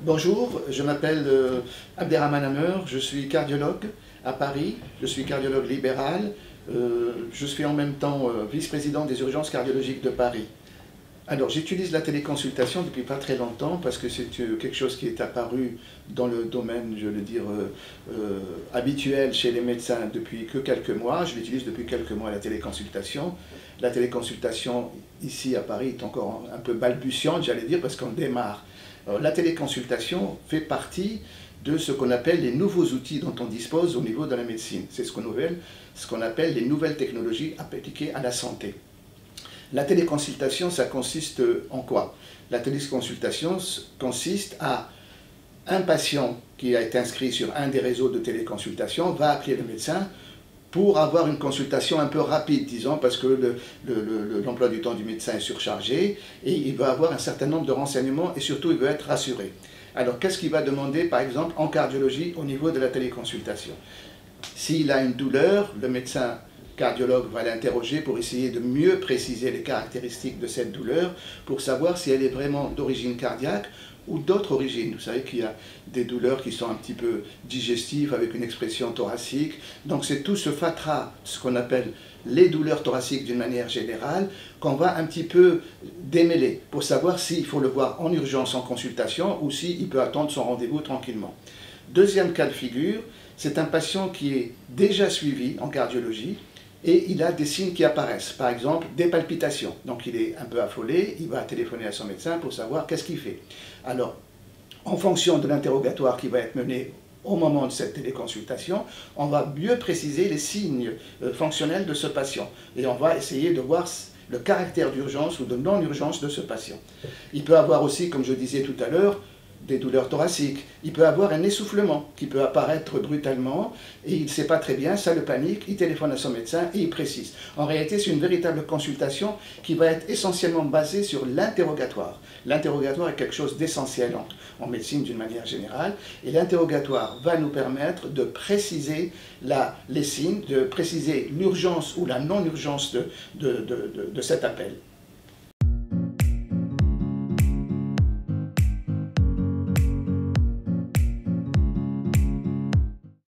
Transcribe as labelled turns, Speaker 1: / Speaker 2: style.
Speaker 1: Bonjour, je m'appelle Abderrahmane Hammer, je suis cardiologue à Paris, je suis cardiologue libéral, je suis en même temps vice-président des urgences cardiologiques de Paris. Alors j'utilise la téléconsultation depuis pas très longtemps parce que c'est quelque chose qui est apparu dans le domaine, je veux dire, habituel chez les médecins depuis que quelques mois. Je l'utilise depuis quelques mois la téléconsultation. La téléconsultation ici à Paris est encore un peu balbutiante, j'allais dire, parce qu'on démarre. La téléconsultation fait partie de ce qu'on appelle les nouveaux outils dont on dispose au niveau de la médecine. C'est ce qu'on appelle les nouvelles technologies appliquées à la santé. La téléconsultation, ça consiste en quoi? La téléconsultation consiste à un patient qui a été inscrit sur un des réseaux de téléconsultation va appeler le médecin pour avoir une consultation un peu rapide, disons, parce que l'emploi du temps du médecin est surchargé et il va avoir un certain nombre de renseignements et surtout il veut être rassuré. Alors qu'est-ce qu'il va demander par exemple en cardiologie au niveau de la téléconsultation? S'il a une douleur, le médecin cardiologue va l'interroger pour essayer de mieux préciser les caractéristiques de cette douleur, pour savoir si elle est vraiment d'origine cardiaque ou d'autres origines. Vous savez qu'il y a des douleurs qui sont un petit peu digestives avec une expression thoracique. Donc c'est tout ce fatras, ce qu'on appelle les douleurs thoraciques d'une manière générale, qu'on va un petit peu démêler pour savoir s'il faut le voir en urgence en consultation ou s'il peut attendre son rendez-vous tranquillement. Deuxième cas de figure, c'est un patient qui est déjà suivi en cardiologie et il a des signes qui apparaissent, par exemple des palpitations. Donc il est un peu affolé, il va téléphoner à son médecin pour savoir qu'est-ce qu'il fait. Alors, en fonction de l'interrogatoire qui va être mené au moment de cette téléconsultation, on va mieux préciser les signes fonctionnels de ce patient. Et on va essayer de voir le caractère d'urgence ou de non-urgence de ce patient. Il peut avoir aussi, comme je disais tout à l'heure, des douleurs thoraciques. Il peut avoir un essoufflement qui peut apparaître brutalement et il ne sait pas très bien, ça le panique, il téléphone à son médecin et il précise. En réalité, c'est une véritable consultation qui va être essentiellement basée sur l'interrogatoire. L'interrogatoire est quelque chose d'essentiel en médecine d'une manière générale et l'interrogatoire va nous permettre de préciser les signes, de préciser l'urgence ou la non-urgence de cet appel.